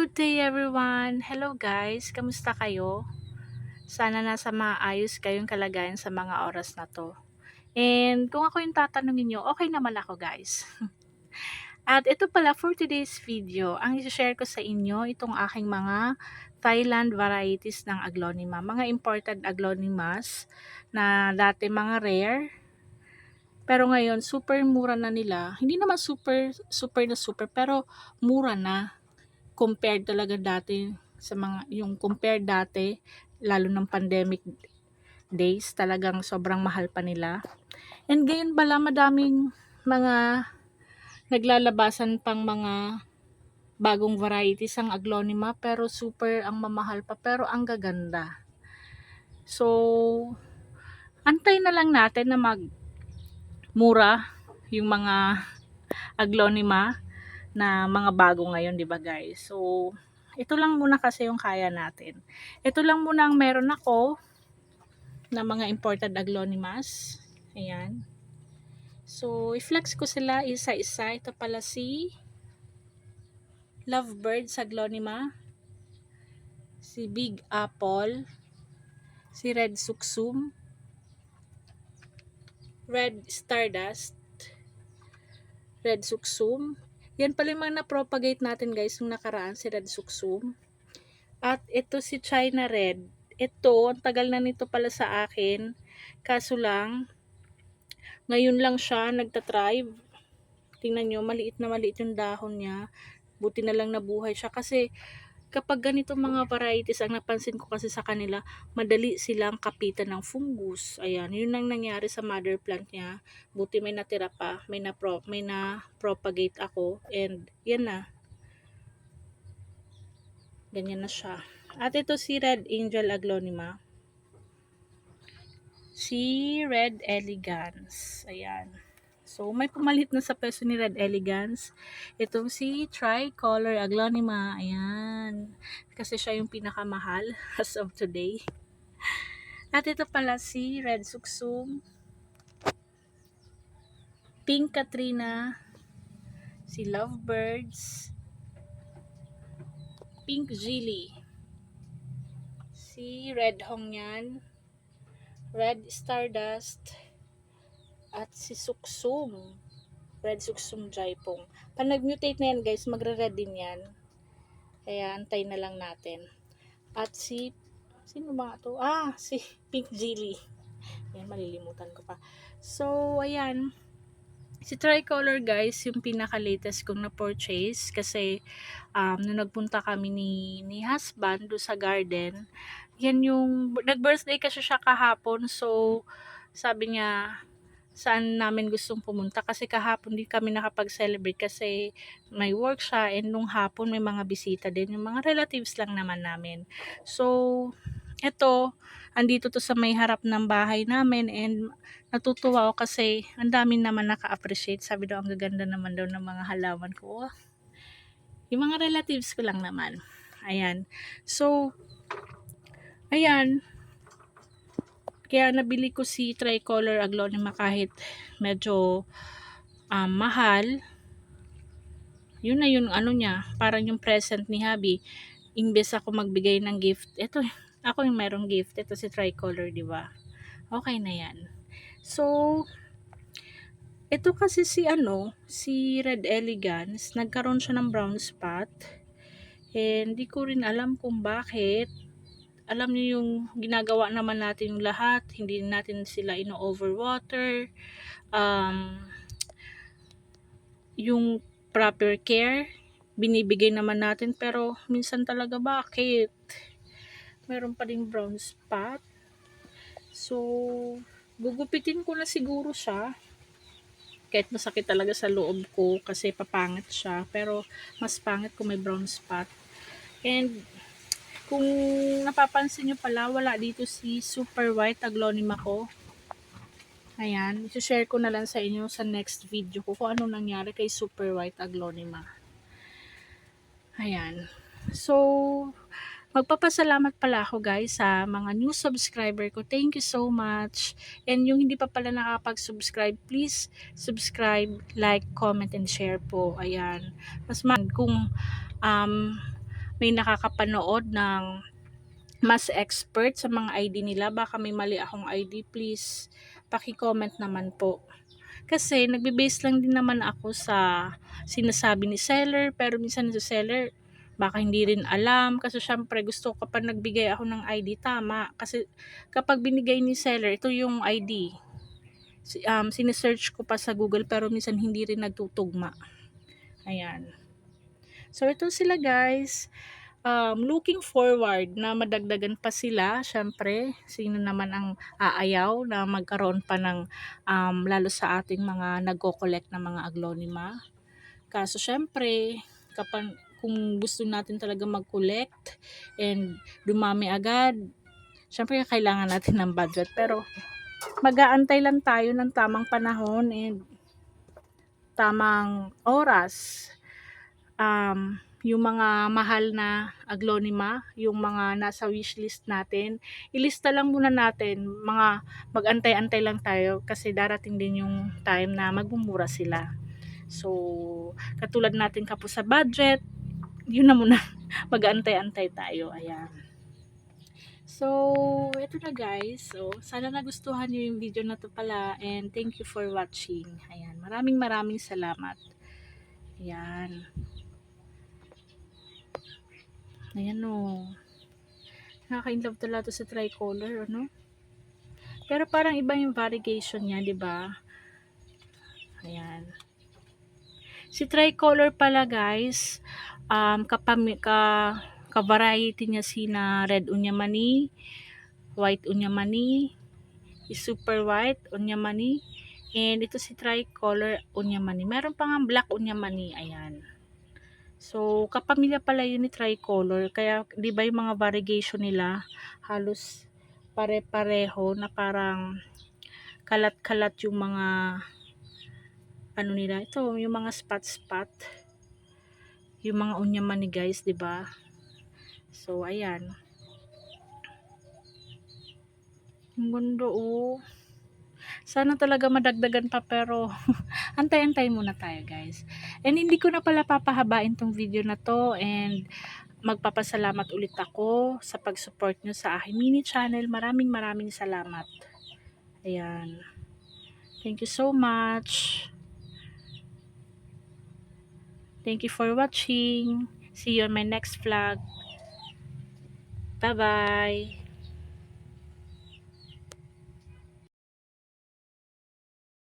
Good day everyone! Hello guys! Kamusta kayo? Sana nasa maayos kayong kalagayan sa mga oras na to. And kung ako yung tatanungin nyo, okay naman ako guys. At ito pala for today's video, ang i-share ko sa inyo itong aking mga Thailand varieties ng aglonema. Mga imported aglonemas na dati mga rare. Pero ngayon, super mura na nila. Hindi naman super pero mura na compared talaga dati sa mga yung compared dati lalo ng pandemic days, talagang sobrang mahal pa nila. And gayon pala madaming mga naglalabasan pang mga bagong varieties ang aglonema, pero super ang mamahal pa, pero ang gaganda. So antay na lang natin na magmura yung mga aglonema na mga bago ngayon, 'di ba guys? So ito lang muna kasi yung kaya natin. Ito lang muna ang meron ako na mga imported aglonemas. Ayan. So i-flex ko sila isa-isa. Ito pala si Lovebird aglonema, si Big Apple, si Red Suksum, Red Stardust, Red Suksum. Yan pala yung mga na-propagate natin guys nung nakaraan, si Red Suksum. At ito si China Red. Ito, ang tagal na nito pala sa akin. Kaso lang, ngayon lang siya nagtatribe. Tingnan nyo, maliit na maliit yung dahon niya. Buti na lang nabuhay siya. Kasi kapag ganito mga varieties, ang napansin ko kasi sa kanila, madali silang kapitan ng fungus. Ayan, yun ang nangyari sa mother plant niya. Buti may natira pa, may na-propagate ako. And yan na. Ganyan na siya. At ito si Red Angel aglonema. Si Red Elegance. Ayan. So, may pumalit na sa peso ni Red Elegance. Itong si Tricolor aglonema. Ayan. Kasi siya yung pinakamahal as of today. At ito pala si Red Suksum, Pink Katrina, si Lovebirds, Pink Gilly, si Red Hongyan, Red Stardust, at si Suksum, Red Suksum Jaipong. Pag nag-mutate na yan guys, magre-red din yan. Kaya antay na lang natin. At si, sino ba ito? Si Pink Gilly. Yan, malilimutan ko pa. So, ayan. Si Tricolor guys, yung pinaka-latest kong na-purchase. Kasi, nung nagpunta kami ni husband do sa garden, yan yung, nag-birthday kasi siya kahapon. So, sabi niya, saan namin gustong pumunta, kasi kahapon din kami nakapag-celebrate kasi may work siya, and nung hapon may mga bisita din, yung mga relatives lang naman namin. So eto, andito to sa may harap ng bahay namin, and natutuwa ako kasi ang dami naman naka-appreciate. Sabi daw ang gaganda naman daw ng mga halaman ko. Yung mga relatives ko lang naman. Ayan. So ayan, kaya nabili ko si Tricolor aglonema kahit medyo mahal. Yun na yung ano niya, parang yung present ni hubby. Imbes ako magbigay ng gift, ito, ako yung merong gift. Ito si Tricolor, di ba? Okay na yan. So, ito kasi si Red Elegance, nagkaroon siya ng brown spot. And di ko rin alam kung bakit. Alam niyo yung ginagawa naman natin yung lahat, hindi natin sila ino-overwater, yung proper care binibigay naman natin, pero minsan talaga bakit meron pa ding brown spot. So gugupitin ko na siguro siya, kahit masakit talaga sa loob ko kasi papangit siya, pero mas pangit kung may brown spot. And kung napapansin nyo pala, wala dito si super white aglonema ko. Ayan, i-share ko na lang sa inyo sa next video ko kung ano nangyari kay super white aglonema. Ayan. So, magpapasalamat pala ako guys sa mga new subscriber ko. Thank you so much. And yung hindi pa pala nakapag-subscribe, please subscribe, like, comment, and share po. Ayan. Kung may nakakapanood ng mas expert sa mga ID nila. Baka may mali akong ID, please paki-comment naman po. Kasi nagbe-base lang din naman ako sa sinasabi ni seller, pero minsan sa seller baka hindi rin alam kasi syempre gusto ko kapag nagbigay ako ng ID tama kasi kapag binigay ni seller ito yung ID sinesearch ko pa sa Google pero minsan hindi rin nagtutugma. Ayan. So ito sila guys. Looking forward na madagdagan pa sila. Syempre, sino naman ang aayaw na magkaroon pa ng lalo sa ating mga nagko-collect ng mga aglonema. Kaso syempre, kung gusto natin talaga mag-collect and dumami agad, syempre kailangan natin ng budget. Pero mag-aantay lang tayo ng tamang panahon and tamang oras. Yung mga mahal na aglonema, yung mga nasa wishlist natin, ilista lang muna natin, mag-antay-antay lang tayo kasi darating din yung time na magmumura sila. So, katulad natin kapos sa budget, yun na muna, mag-antay-antay tayo. Ayan. So, ito na guys. So, sana nagustuhan nyo yung video na to pala and thank you for watching. Ayan, maraming salamat. Ayan. Ayan o. Nakaka-inlove talaga to sa tricolor, ano? Pero parang iba yung variegation niya, di ba? Ayan. Si tricolor pala, guys, ka-variety niya sina red unyamani, white unyamani, super white unyamani, and ito si tricolor unyamani. Meron pa nga black unyamani, ayan. So, kapamilya pala yun ni tricolor. Kaya, di ba yung mga variegation nila, halos pare-pareho na parang kalat-kalat yung mga ano nila. Ito, yung mga spot-spot. Yung mga unyamani guys, di ba? So, ayan. Ang ganda, oh. Sana talaga madagdagan pa pero antay-antay muna tayo guys. And hindi ko na pala papahabain tong video na to and magpapasalamat ulit ako sa pag-support nyo sa aking mini channel. Maraming salamat. Ayan. Thank you so much. Thank you for watching. See you on my next vlog. Bye-bye.